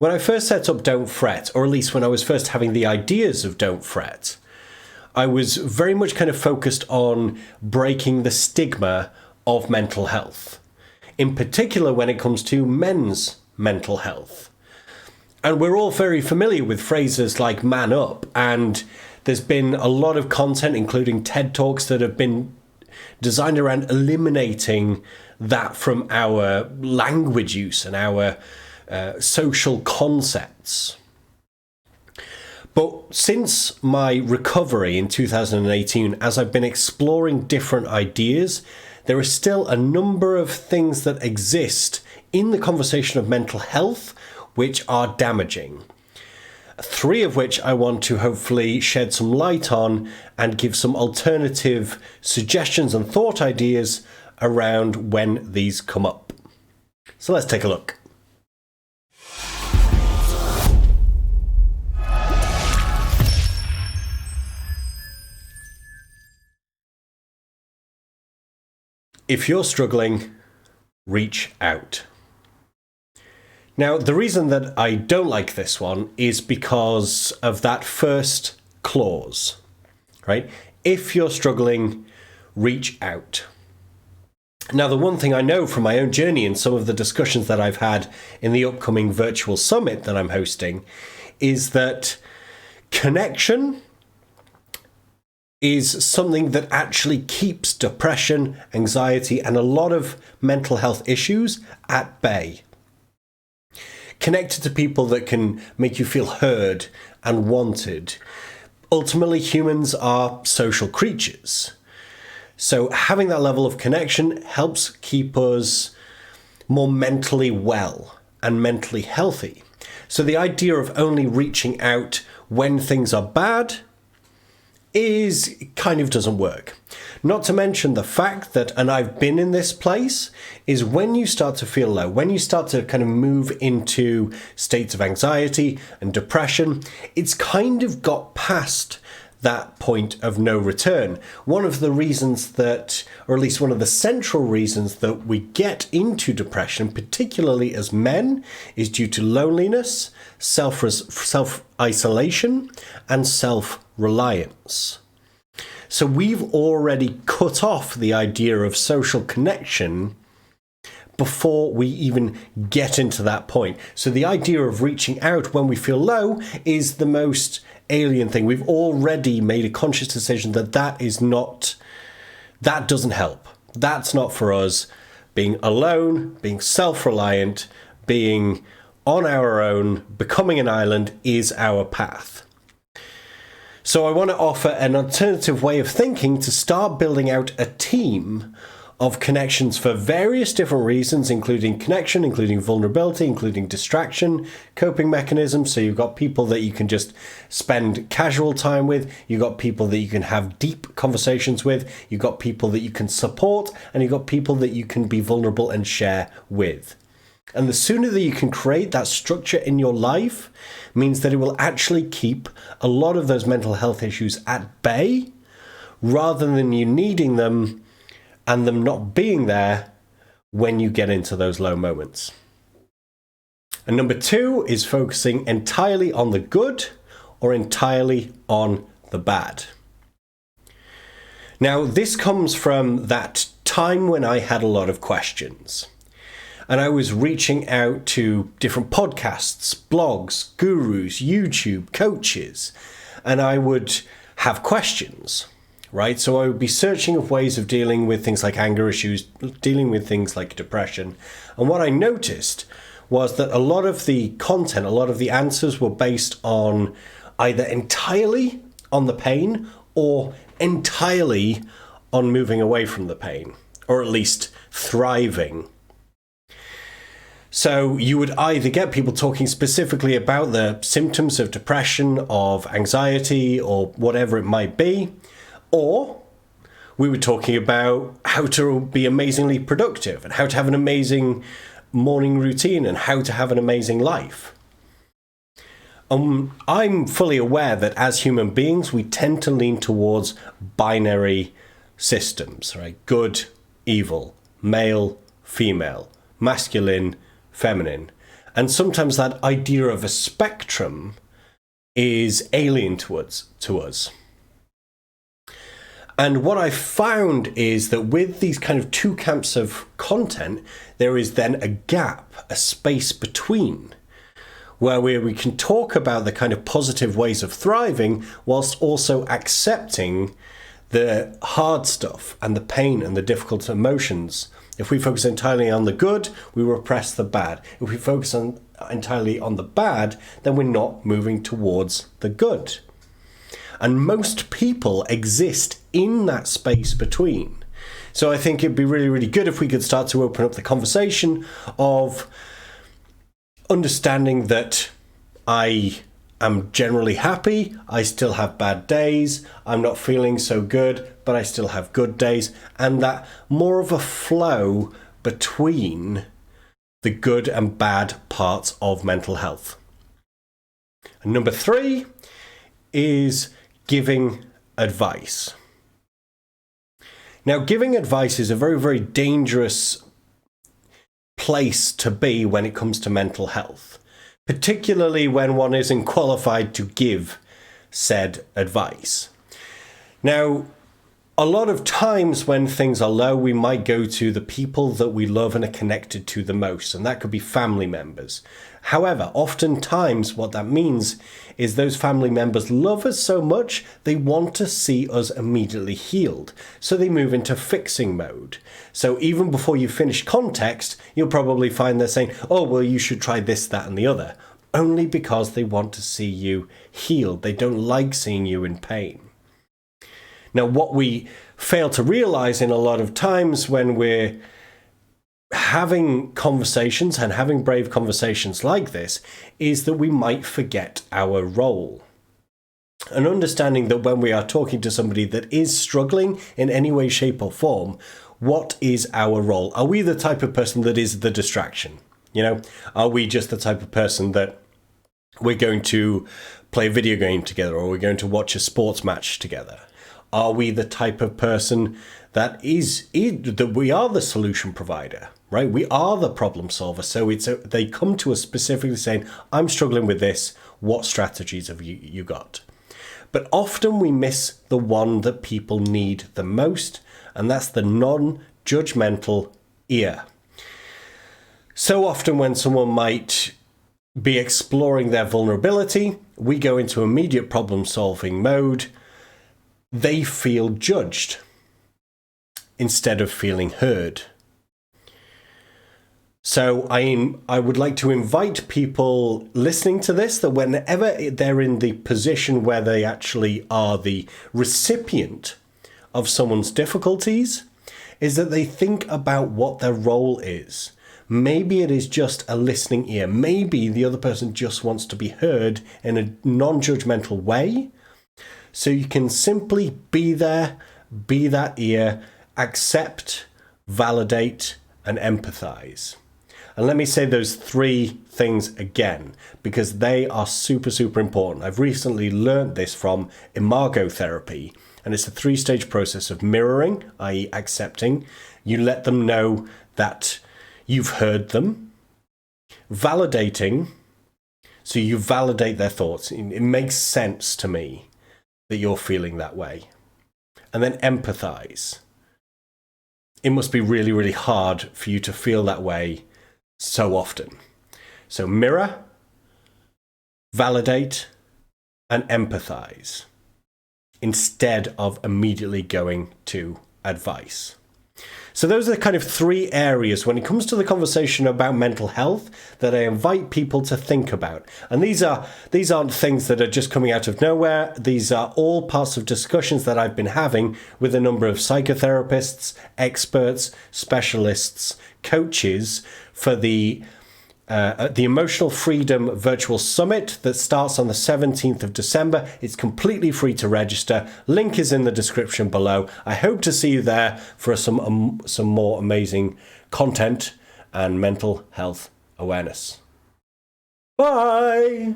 When I first set up Don't Fret, or at least when I was first having the ideas of Don't Fret, I was very much kind of focused on breaking the stigma of mental health, in particular when it comes to men's mental health. And we're all very familiar with phrases like man up, and there's been a lot of content, including TED Talks, that have been designed around eliminating that from our language use and our social concepts. But since my recovery in 2018, as I've been exploring different ideas, there are still a number of things that exist in the conversation of mental health which are damaging. 3 of which I want to hopefully shed some light on and give some alternative suggestions and thought ideas around when these come up. So let's take a look. If you're struggling, reach out. Now, the reason that I don't like this one is because of that first clause, right? If you're struggling, reach out. Now, the one thing I know from my own journey and some of the discussions that I've had in the upcoming virtual summit that I'm hosting is that connection is something that actually keeps depression, anxiety, and a lot of mental health issues at bay. Connected to people that can make you feel heard and wanted. Ultimately, humans are social creatures. So having that level of connection helps keep us more mentally well and mentally healthy. So the idea of only reaching out when things are bad kind of doesn't work. Not to mention the fact that, and I've been in this place, is when you start to feel low, when you start to kind of move into states of anxiety and depression, it's kind of got past that point of no return. One of the reasons that, or at least one of the central reasons that we get into depression, particularly as men, is due to loneliness, self-isolation, and self-reliance. So we've already cut off the idea of social connection before we even get into that point. So the idea of reaching out when we feel low is the most alien thing. We've already made a conscious decision that that doesn't help. That's not for us. Being alone, being self-reliant, being on our own, becoming an island is our path. So I want to offer an alternative way of thinking to start building out a team of connections for various different reasons, including connection, including vulnerability, including distraction, coping mechanisms. So you've got people that you can just spend casual time with. You've got people that you can have deep conversations with. You've got people that you can support, and you've got people that you can be vulnerable and share with. And the sooner that you can create that structure in your life means that it will actually keep a lot of those mental health issues at bay rather than you needing them and them not being there when you get into those low moments. And number 2 is focusing entirely on the good or entirely on the bad. Now, this comes from that time when I had a lot of questions. And I was reaching out to different podcasts, blogs, gurus, YouTube, coaches, and I would have questions, right? So I would be searching of ways of dealing with things like anger issues, dealing with things like depression. And what I noticed was that a lot of the content, a lot of the answers were based on either entirely on the pain or entirely on moving away from the pain, or at least thriving. So you would either get people talking specifically about the symptoms of depression, of anxiety, or whatever it might be, or we were talking about how to be amazingly productive and how to have an amazing morning routine and how to have an amazing life. I'm fully aware that as human beings, we tend to lean towards binary systems, right? Good, evil, male, female, masculine, feminine. And sometimes that idea of a spectrum is alien to us. And what I found is that with these kind of two camps of content, there is then a gap, a space between, where we can talk about the kind of positive ways of thriving whilst also accepting the hard stuff and the pain and the difficult emotions. If we focus entirely on the good, we repress the bad. If we focus entirely on the bad, then we're not moving towards the good. And most people exist in that space between. So I think it'd be really, really good if we could start to open up the conversation of understanding that I am generally happy, I still have bad days, I'm not feeling so good, but I still have good days, and that more of a flow between the good and bad parts of mental health. And number 3 is giving advice. Now, giving advice is a very, very dangerous place to be when it comes to mental health, particularly when one isn't qualified to give said advice. Now, a lot of times when things are low, we might go to the people that we love and are connected to the most, and that could be family members. However, oftentimes what that means is those family members love us so much, they want to see us immediately healed. So they move into fixing mode. So even before you finish context, you'll probably find they're saying, oh, well, you should try this, that, and the other. Only because they want to see you healed. They don't like seeing you in pain. Now, what we fail to realize in a lot of times when we're having conversations and having brave conversations like this is that we might forget our role. And understanding that when we are talking to somebody that is struggling in any way, shape, or form, what is our role? Are we the type of person that is the distraction? Are we just the type of person that we're going to play a video game together, or we're going to watch a sports match together? Are we the type of person that that we are the solution provider, right? We are the problem solver. So they come to us specifically saying, I'm struggling with this. What strategies have you got? But often we miss the one that people need the most, and that's the non-judgmental ear. So often when someone might be exploring their vulnerability, we go into immediate problem-solving mode. They feel judged instead of feeling heard. So I would like to invite people listening to this that whenever they're in the position where they actually are the recipient of someone's difficulties, is that they think about what their role is. Maybe it is just a listening ear. Maybe the other person just wants to be heard in a non-judgmental way. So you can simply be there, be that ear, accept, validate, and empathize. And let me say those 3 things again, because they are super, super important. I've recently learned this from Imago therapy, and it's a 3-stage process of mirroring, i.e. accepting. You let them know that you've heard them. Validating, so you validate their thoughts. It makes sense to me that you're feeling that way. And then empathize. It must be really, really hard for you to feel that way so often. So mirror, validate, and empathize instead of immediately going to advice. So those are the kind of 3 areas when it comes to the conversation about mental health that I invite people to think about. And these aren't things that are just coming out of nowhere. These are all parts of discussions that I've been having with a number of psychotherapists, experts, specialists, coaches for the Emotional Freedom Virtual Summit that starts on the 17th of December. It's completely free to register. Link is in the description below. I hope to see you there for some more amazing content and mental health awareness. Bye!